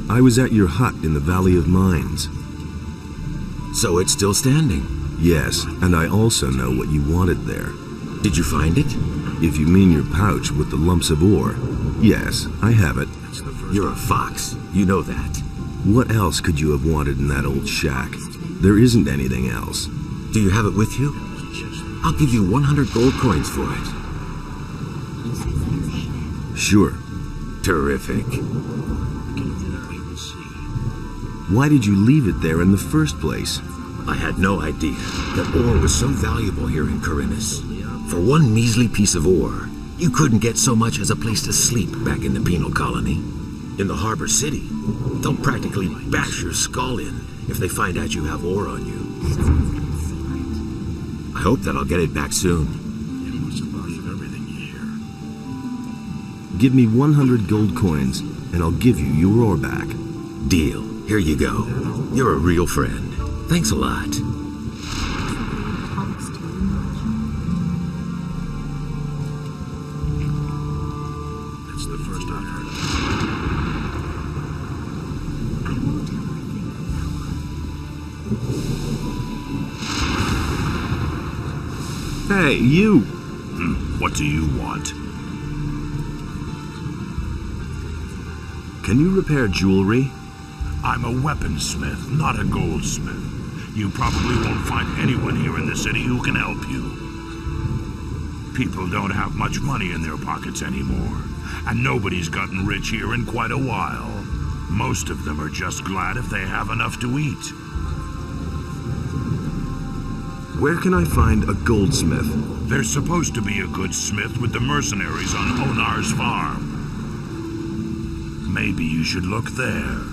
I was at your hut in the Valley of Mines. So it's still standing? Yes, and I also know what you wanted there. Did you find it? If you mean your pouch with the lumps of ore, yes, I have it. You're a fox. You know that. What else could you have wanted in that old shack? There isn't anything else. Do you have it with you? I'll give you 100 gold coins for it. Sure. Terrific. Why did you leave it there in the first place? I had no idea that ore was so valuable here in Corinus. For one measly piece of ore, you couldn't get so much as a place to sleep back in the penal colony. In the harbor city, they'll practically bash your skull in if they find out you have ore on you. I hope that I'll get it back soon. Give me 100 gold coins, and I'll give you your ore back. Deal. Here you go. You're a real friend. Thanks a lot. That's the first I've heard of it. Hey, you! What do you want? Can you repair jewelry? I'm a weaponsmith, not a goldsmith. You probably won't find anyone here in the city who can help you. People don't have much money in their pockets anymore, and nobody's gotten rich here in quite a while. Most of them are just glad if they have enough to eat. Where can I find a goldsmith? There's supposed to be a good smith with the mercenaries on Onar's farm. Maybe you should look there.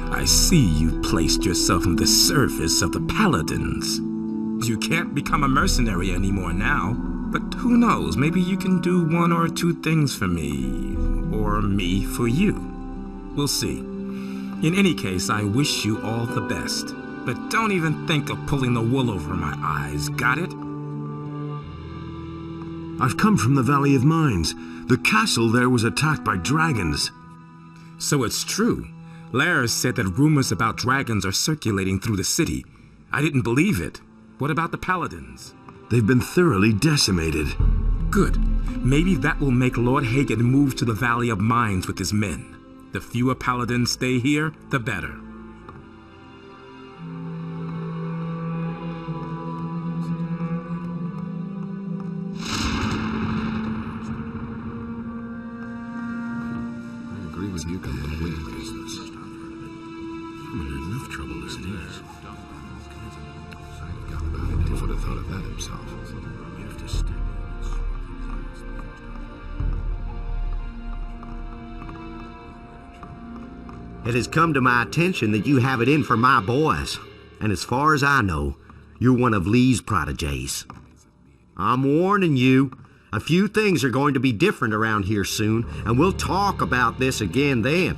I see you placed yourself on the service of the Paladins. You can't become a mercenary anymore now, but who knows, maybe you can do one or two things for me, or me for you. We'll see. In any case, I wish you all the best, but don't even think of pulling the wool over my eyes, got it? I've come from the Valley of Mines. The castle there was attacked by dragons. So it's true. Lars said that rumors about dragons are circulating through the city. I didn't believe it. What about the Paladins? They've been thoroughly decimated. Good. Maybe that will make Lord Hagen move to the Valley of Mines with his men. The fewer Paladins stay here, the better. I agree with you completely. I'm in enough trouble as it is. He would have thought of that himself. You have to stay. It has come to my attention that you have it in for my boys. And as far as I know, you're one of Lee's protégés. I'm warning you, a few things are going to be different around here soon, and we'll talk about this again then.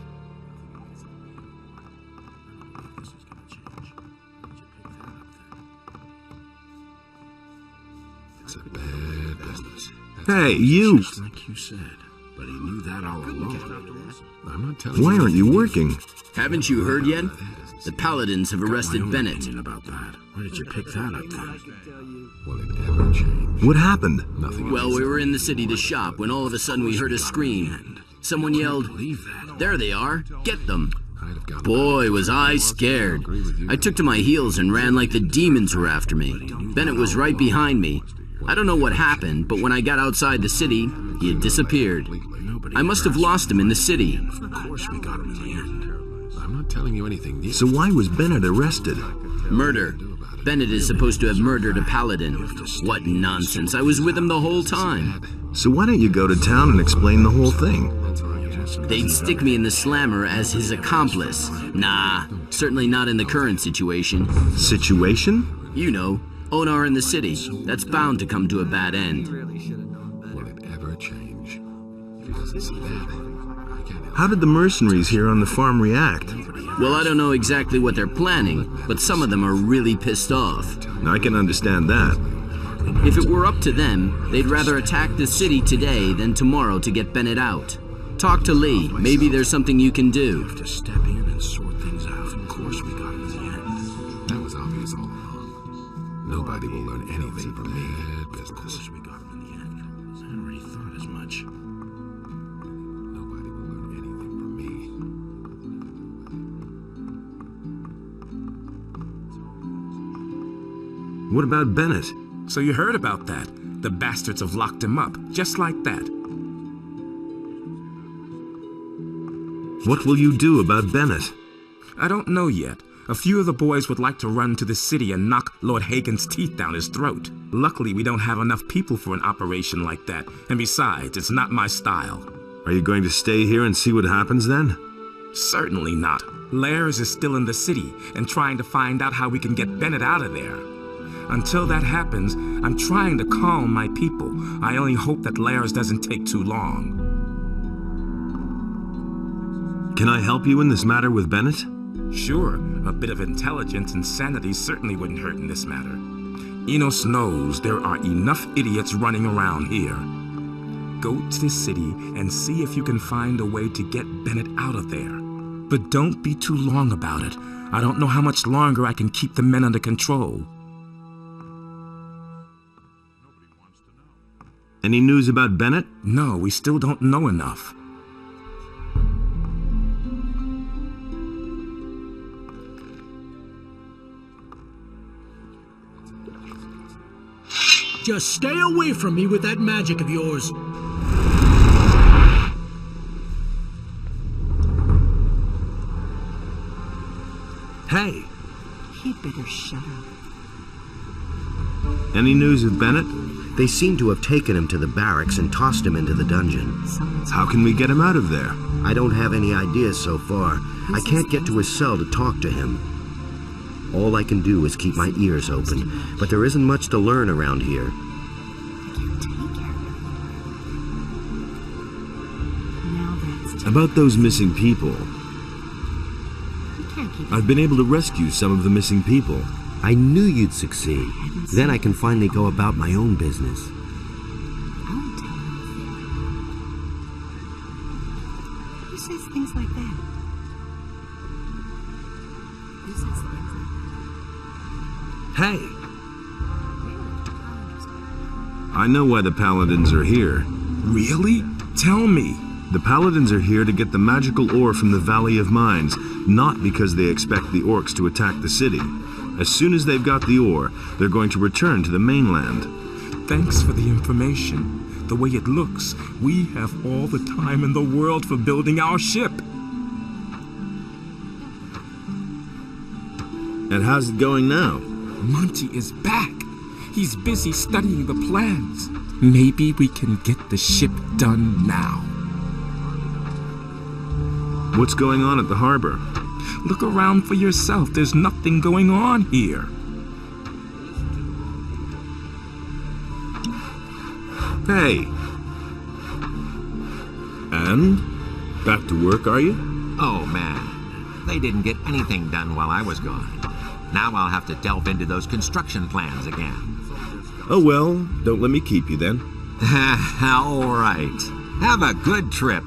It's a bad business. Hey, you! Just like you said, but he knew that all along. I'm not telling Why aren't you working? Haven't you heard yet? The Paladins have arrested Bannet. About that. Where did you pick that up then? Will it ever change? What happened? Nothing. Well, we were in the city to shop when all of a sudden we heard a scream. Someone yelled, "There they are! Get them!" Boy, was I scared. I took to my heels and ran like the demons were after me. Bannet was right behind me. I don't know what happened, but when I got outside the city, he had disappeared. I must have lost him in the city. Of course we got him in the end. I'm not telling you anything new. So why was Bannet arrested? Murder. Bannet is supposed to have murdered a paladin. What nonsense. I was with him the whole time. So why don't you go to town and explain the whole thing? They'd stick me in the slammer as his accomplice. Nah, certainly not in the current situation. Situation? You know, Onar in the city. That's bound to come to a bad end. Will it ever change? If he doesn't see that, I can't. How did the mercenaries here on the farm react? Well, I don't know exactly what they're planning, but some of them are really pissed off. I can understand that. If it were up to them, they'd rather attack the city today than tomorrow to get Bannet out. Talk to Lee. Maybe there's something you can do. To step in and sort things out. Of course we got him in the end. That was obvious all along. Nobody will learn anything from me. Business. Of course we got him in the end. I already thought as much. Nobody will learn anything from me. What about Bannet? So you heard about that. The bastards have locked him up, just like that. What will you do about Bannet? I don't know yet. A few of the boys would like to run to the city and knock Lord Hagen's teeth down his throat. Luckily, we don't have enough people for an operation like that. And besides, it's not my style. Are you going to stay here and see what happens then? Certainly not. Lairs is still in the city and trying to find out how we can get Bannet out of there. Until that happens, I'm trying to calm my people. I only hope that Lairs doesn't take too long. Can I help you in this matter with Bannet? Sure, a bit of intelligence and sanity certainly wouldn't hurt in this matter. Enos knows there are enough idiots running around here. Go to the city and see if you can find a way to get Bannet out of there. But don't be too long about it. I don't know how much longer I can keep the men under control. Any news about Bannet? No, we still don't know enough. Just stay away from me with that magic of yours. Hey! He'd better shut up. Any news of Bannet? They seem to have taken him to the barracks and tossed him into the dungeon. How can we get him out of there? I don't have any ideas so far. I can't get to his cell to talk to him. All I can do is keep my ears open, but there isn't much to learn around here. About those missing people. I've been able to rescue some of the missing people. I knew you'd succeed. Then I can finally go about my own business. Who says things like that? Who says things like that? Hey! I know why the Paladins are here. Really? Tell me. The Paladins are here to get the magical ore from the Valley of Mines, not because they expect the orcs to attack the city. As soon as they've got the ore, they're going to return to the mainland. Thanks for the information. The way it looks, we have all the time in the world for building our ship. And how's it going now? Monty is back. He's busy studying the plans. Maybe we can get the ship done now. What's going on at the harbor? Look around for yourself. There's nothing going on here. Hey! And? Back to work, are you? Oh, man. They didn't get anything done while I was gone. Now I'll have to delve into those construction plans again. Oh well, don't let me keep you then. All right. Have a good trip.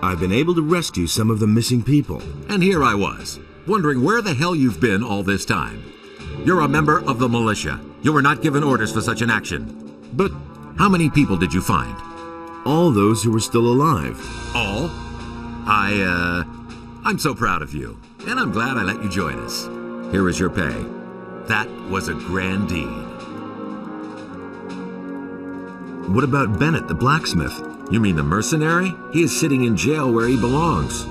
I've been able to rescue some of the missing people. And here I was, wondering where the hell you've been all this time. You're a member of the militia. You were not given orders for such an action. But how many people did you find? All those who were still alive. All? I'm so proud of you, and I'm glad I let you join us. Here is your pay. That was a grand deed. What about Bannet, the blacksmith? You mean the mercenary? He is sitting in jail where he belongs.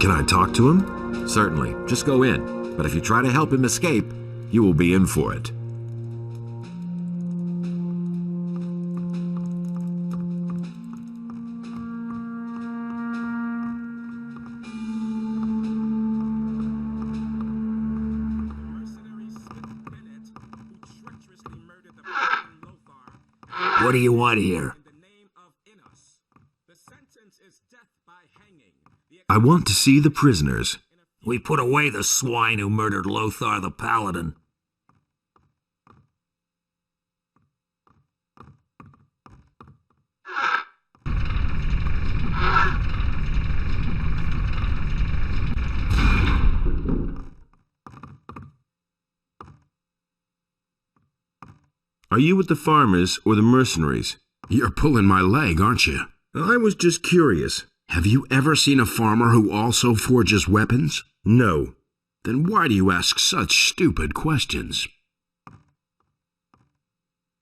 Can I talk to him? Certainly. Just go in. But if you try to help him escape, you will be in for it. What do you want here? I want to see the prisoners. We put away the swine who murdered Lothar the Paladin. Are you with the farmers or the mercenaries? You're pulling my leg, aren't you? I was just curious. Have you ever seen a farmer who also forges weapons? No. Then why do you ask such stupid questions?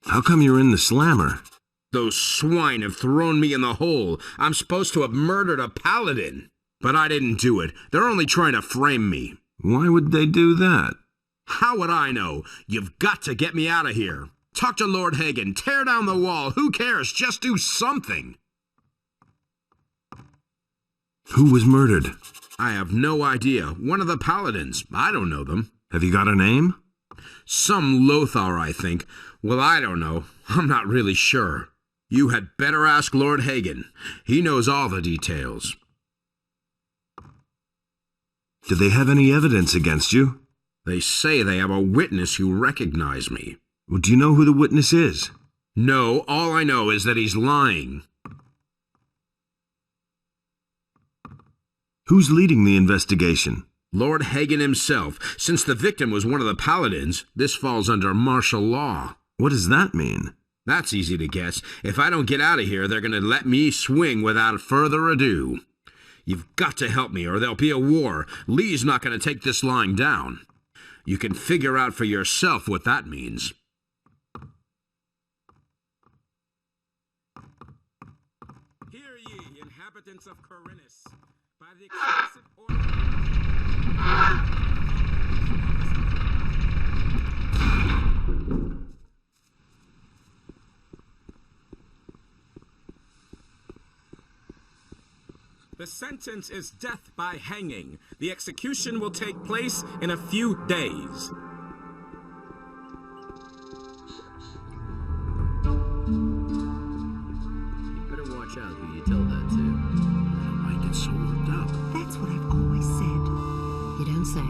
How come you're in the slammer? Those swine have thrown me in the hole. I'm supposed to have murdered a paladin. But I didn't do it. They're only trying to frame me. Why would they do that? How would I know? You've got to get me out of here. Talk to Lord Hagen. Tear down the wall. Who cares? Just do something. Who was murdered? I have no idea. One of the paladins. I don't know them. Have you got a name? Some Lothar, I think. Well, I don't know. I'm not really sure. You had better ask Lord Hagen. He knows all the details. Do they have any evidence against you? They say they have a witness who recognized me. Well, do you know who the witness is? No, all I know is that he's lying. Who's leading the investigation? Lord Hagen himself. Since the victim was one of the paladins, this falls under martial law. What does that mean? That's easy to guess. If I don't get out of here, they're going to let me swing without further ado. You've got to help me, or there'll be a war. Lee's not going to take this lying down. You can figure out for yourself what that means. Hear ye, inhabitants of Corinus, by the explicit order... The sentence is death by hanging. The execution will take place in a few days. You better watch out who you tell that to. I might get so worked up. That's what I've always said. You don't say.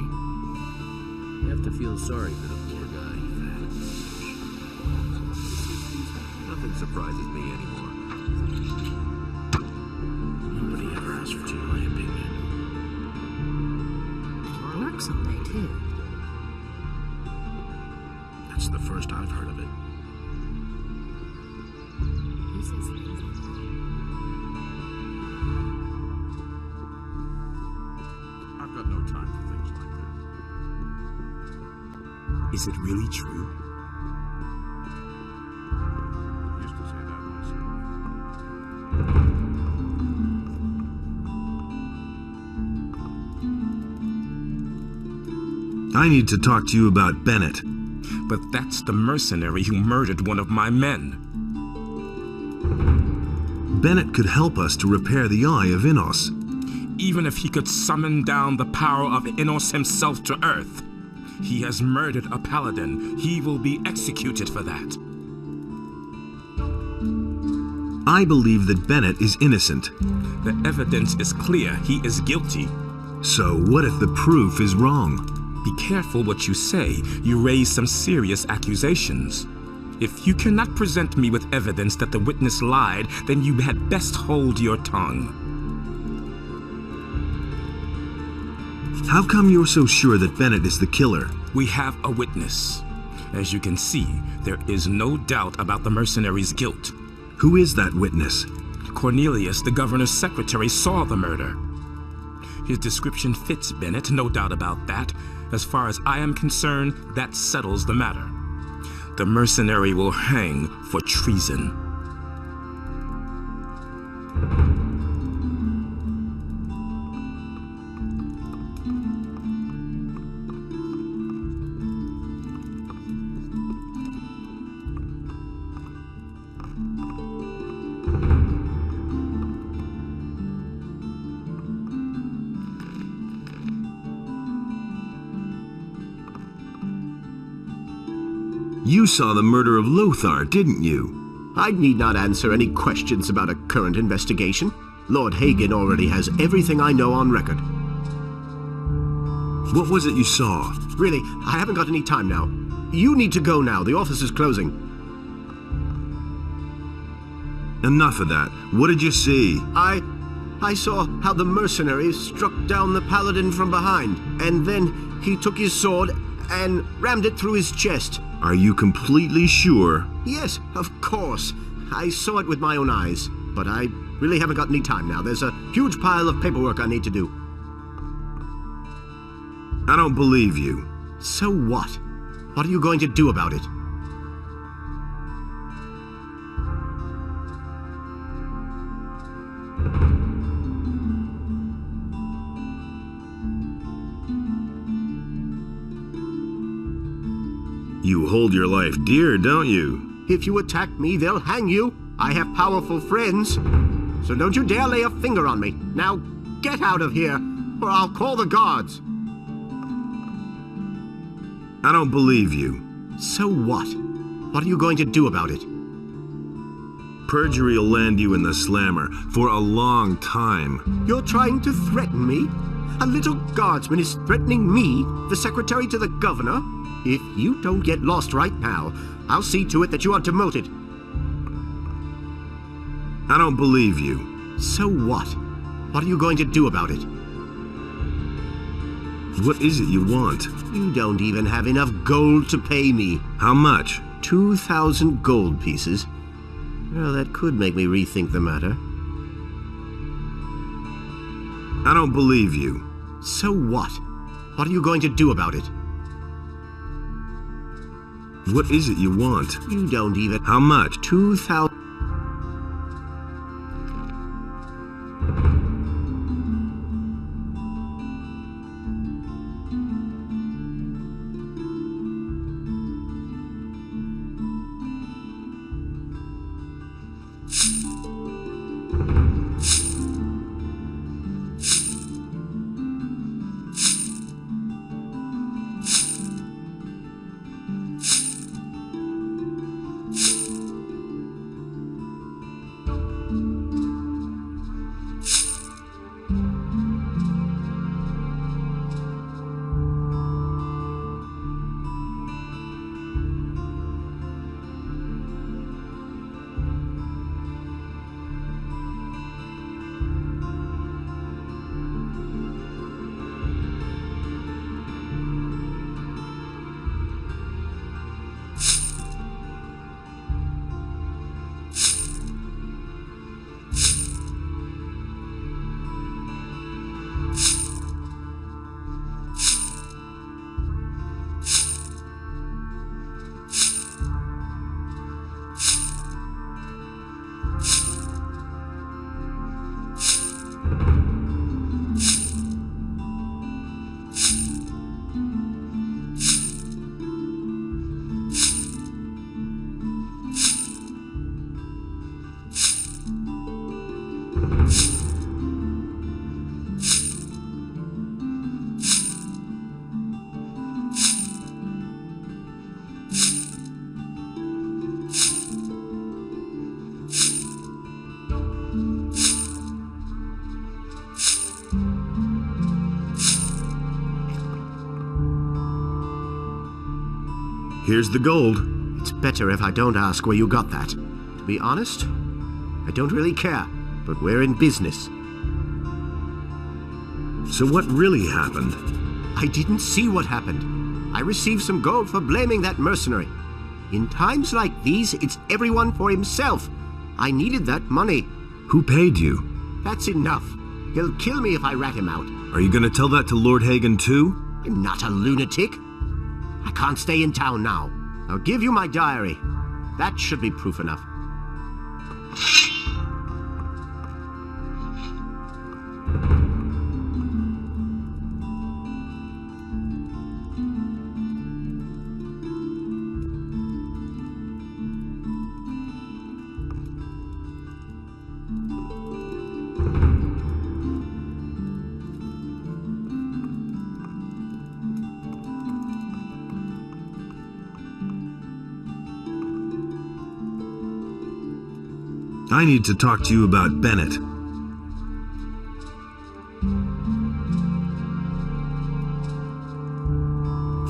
You have to feel sorry for the poor guy. Nothing surprises me anymore. Nobody ever asked for my opinion. It'll work someday, too. That's the first I've heard of it. He says things like that. I've got no time for things like that. Is it really true? I used to say that myself. I need to talk to you about Bannet. But that's the mercenary who murdered one of my men. Bannet could help us to repair the Eye of Innos. Even if he could summon down the power of Innos himself to Earth, he has murdered a paladin. He will be executed for that. I believe that Bannet is innocent. The evidence is clear. He is guilty. So what if the proof is wrong? Be careful what you say. You raise some serious accusations. If you cannot present me with evidence that the witness lied, then you had best hold your tongue. How come you're so sure that Bannet is the killer? We have a witness. As you can see, there is no doubt about the mercenary's guilt. Who is that witness? Cornelius, the governor's secretary, saw the murder. His description fits Bannet, no doubt about that. As far as I am concerned, that settles the matter. The mercenary will hang for treason. You saw the murder of Lothar, didn't you? I need not answer any questions about a current investigation. Lord Hagen already has everything I know on record. What was it you saw? Really, I haven't got any time now. You need to go now. The office is closing. Enough of that. What did you see? I saw how the mercenary struck down the paladin from behind, and then he took his sword and rammed it through his chest. Are you completely sure? Yes, of course. I saw it with my own eyes, but I really haven't got any time now. There's a huge pile of paperwork I need to do. I don't believe you. So what? What are you going to do about it? You hold your life dear, don't you? If you attack me, they'll hang you. I have powerful friends. So don't you dare lay a finger on me. Now, get out of here, or I'll call the guards. I don't believe you. So what? What are you going to do about it? Perjury will land you in the slammer for a long time. You're trying to threaten me? A little guardsman is threatening me, the secretary to the governor? If you don't get lost right now, I'll see to it that you are demoted. I don't believe you. So what? What are you going to do about it? What is it you want? You don't even have enough gold to pay me. How much? 2,000 gold pieces. Well, that could make me rethink the matter. I don't believe you. So what? What are you going to do about it? What is it you want? You don't even... How much? 2,000... Here's the gold. It's better if I don't ask where you got that. To be honest, I don't really care, but we're in business. So what really happened? I didn't see what happened. I received some gold for blaming that mercenary. In times like these, it's everyone for himself. I needed that money. Who paid you? That's enough. He'll kill me if I rat him out. Are you going to tell that to Lord Hagen too? I'm not a lunatic. I can't stay in town now. I'll give you my diary. That should be proof enough. I need to talk to you about Bannet.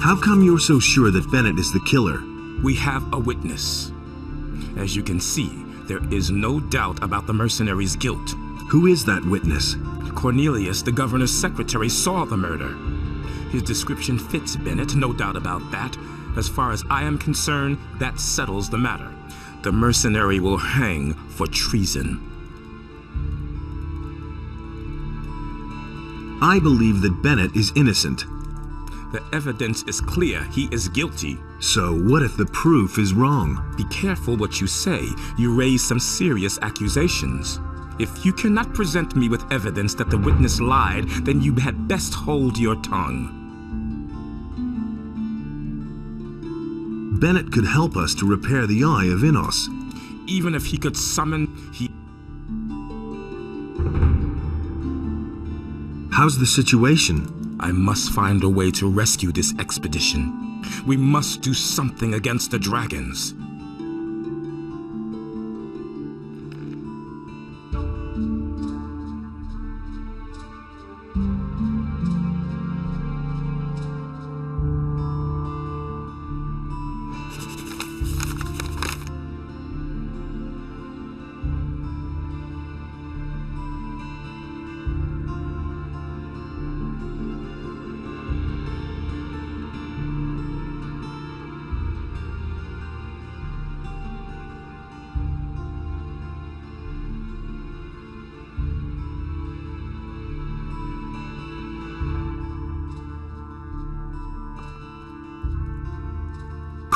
How come you're so sure that Bannet is the killer? We have a witness. As you can see, there is no doubt about the mercenary's guilt. Who is that witness? Cornelius, the governor's secretary, saw the murder. His description fits Bannet, no doubt about that. As far as I am concerned, that settles the matter. The mercenary will hang for treason. I believe that Bannet is innocent. The evidence is clear. He is guilty. So what if the proof is wrong? Be careful what you say. You raise some serious accusations. If you cannot present me with evidence that the witness lied, then you had best hold your tongue. Bannet could help us to repair the Eye of Innos. Even if he could summon, How's the situation? I must find a way to rescue this expedition. We must do something against the dragons.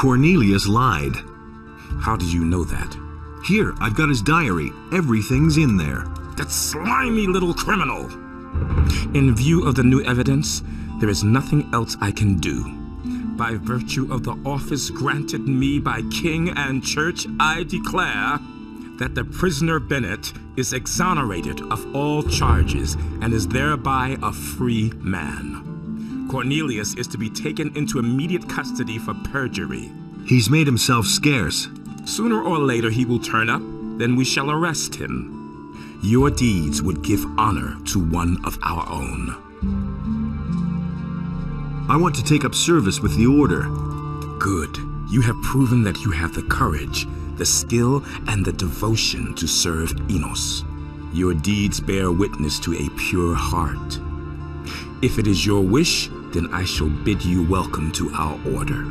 Cornelius lied. How do you know that? Here, I've got his diary. Everything's in there. That slimy little criminal! In view of the new evidence, there is nothing else I can do. By virtue of the office granted me by king and church, I declare that the prisoner Bannet is exonerated of all charges and is thereby a free man. Cornelius is to be taken into immediate custody for perjury. He's made himself scarce. Sooner or later he will turn up, then we shall arrest him. Your deeds would give honor to one of our own. I want to take up service with the Order. Good. You have proven that you have the courage, the skill, and the devotion to serve Innos. Your deeds bear witness to a pure heart. If it is your wish, then I shall bid you welcome to our order.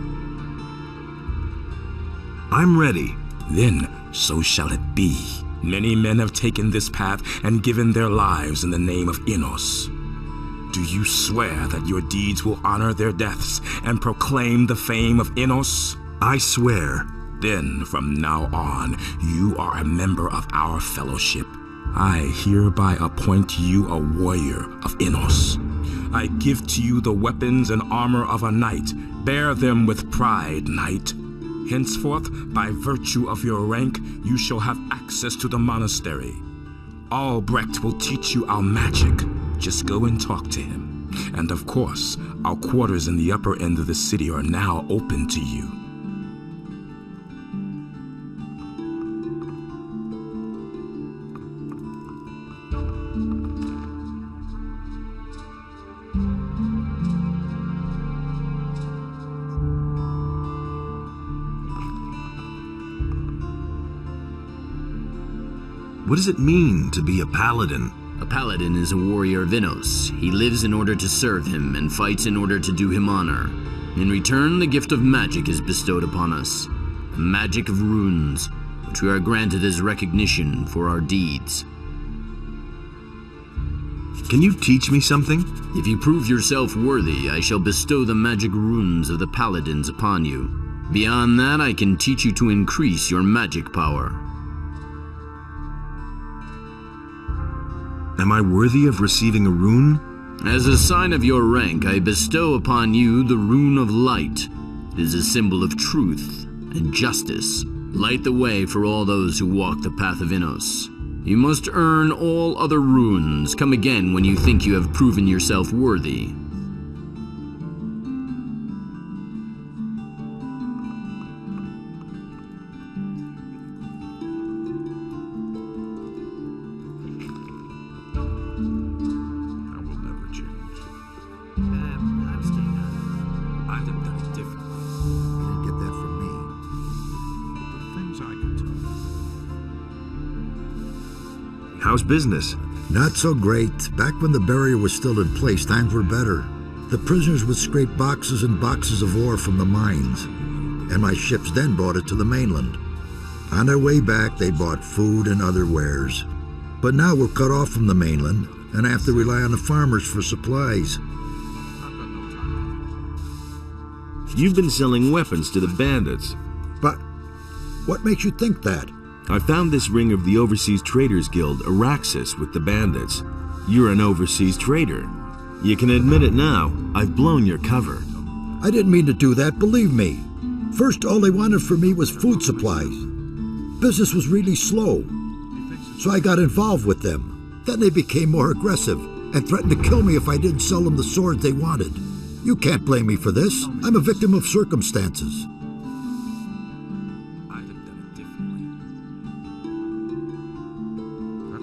I'm ready. Then so shall it be. Many men have taken this path and given their lives in the name of Innos. Do you swear that your deeds will honor their deaths and proclaim the fame of Innos? I swear. Then, from now on, you are a member of our fellowship. I hereby appoint you a warrior of Innos. I give to you the weapons and armor of a knight. Bear them with pride, knight. Henceforth, by virtue of your rank, you shall have access to the monastery. Albrecht will teach you our magic. Just go and talk to him. And of course, our quarters in the upper end of the city are now open to you. What does it mean to be a paladin? A paladin is a warrior of Innos. He lives in order to serve him and fights in order to do him honor. In return, the gift of magic is bestowed upon us. The magic of runes, which we are granted as recognition for our deeds. Can you teach me something? If you prove yourself worthy, I shall bestow the magic runes of the paladins upon you. Beyond that, I can teach you to increase your magic power. Am I worthy of receiving a rune? As a sign of your rank, I bestow upon you the Rune of Light. It is a symbol of truth and justice. Light the way for all those who walk the path of Innos. You must earn all other runes. Come again when you think you have proven yourself worthy. How's business? Not so great. Back when the barrier was still in place, times were better. The prisoners would scrape boxes and boxes of ore from the mines, and my ships then brought it to the mainland. On their way back, they bought food and other wares. But now we're cut off from the mainland, and I have to rely on the farmers for supplies. You've been selling weapons to the bandits. But what makes you think that? I found this ring of the Overseas Traders Guild, Araxis, with the bandits. You're an overseas trader. You can admit it now. I've blown your cover. I didn't mean to do that, believe me. First, all they wanted from me was food supplies. Business was really slow, so I got involved with them. Then they became more aggressive and threatened to kill me if I didn't sell them the swords they wanted. You can't blame me for this. I'm a victim of circumstances.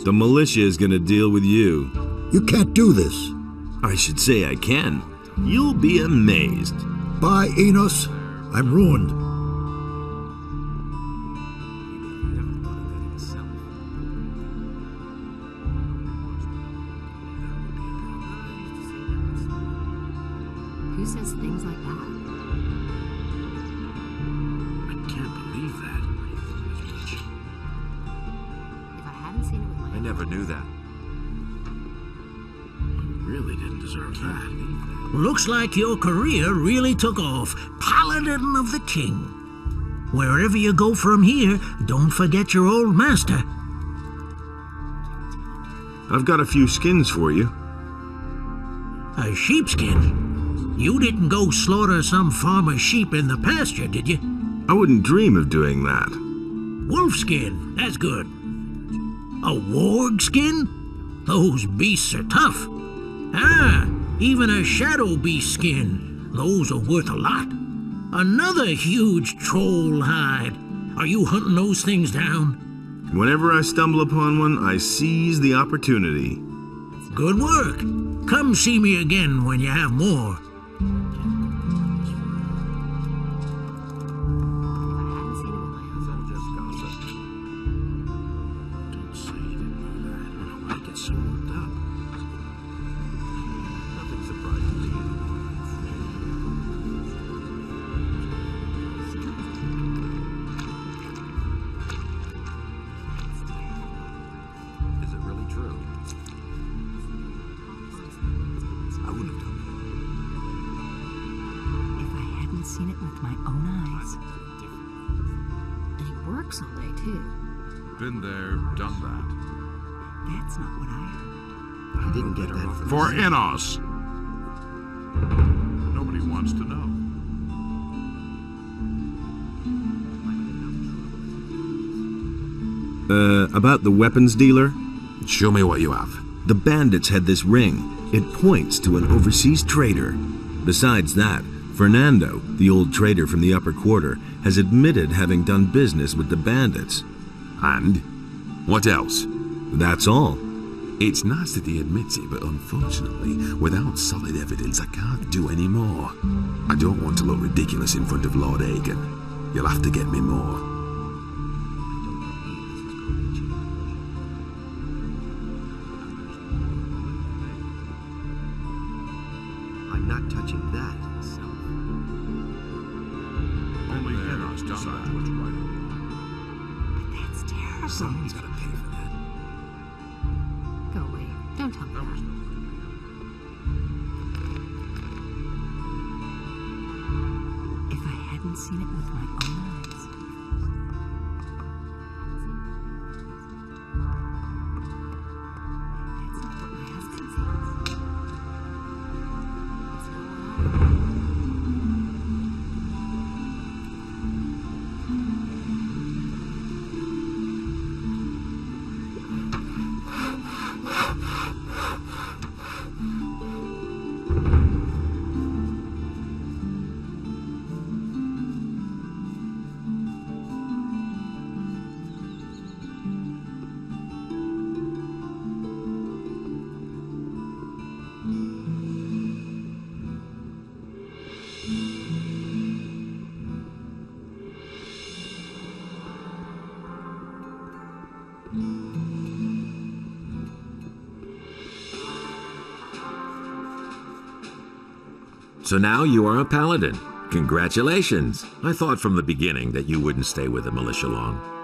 The militia is gonna deal with you. You can't do this. I should say I can. You'll be amazed. Bye, Enos. I'm ruined. Who says things like that? I can't believe that. If I hadn't seen it with my I never knew that. You really didn't deserve that. Looks like your career really took off. Paladin of the King. Wherever you go from here, don't forget your old master. I've got a few skins for you. A sheepskin? You didn't go slaughter some farmer's sheep in the pasture, did you? I wouldn't dream of doing that. Wolfskin, that's good. A warg skin? Those beasts are tough. Ah, even a shadow beast skin. Those are worth a lot. Another huge troll hide. Are you hunting those things down? Whenever I stumble upon one, I seize the opportunity. Good work. Come see me again when you have more. Don't say you didn't know that. I get so worked up. Nothing surprising me anymore. Is it really true? I wouldn't have done If I hadn't seen it with my own eyes. And he works all day, too. Been there, done that. That's not what I heard. I didn't get that from For Innos. Nobody wants to know. About the weapons dealer? Show me what you have. The bandits had this ring. It points to an overseas trader. Besides that, Fernando, the old trader from the upper quarter, has admitted having done business with the bandits. And? What else? That's all. It's nice that he admits it, but unfortunately, without solid evidence, I can't do any more. I don't want to look ridiculous in front of Lord Aegon. You'll have to get me more. Someone's gotta pay for that. Go away. Don't tell me that. If I hadn't seen it with my own eyes. That's not what my husband sees. It's what So now you are a paladin. Congratulations. I thought from the beginning that you wouldn't stay with the militia long.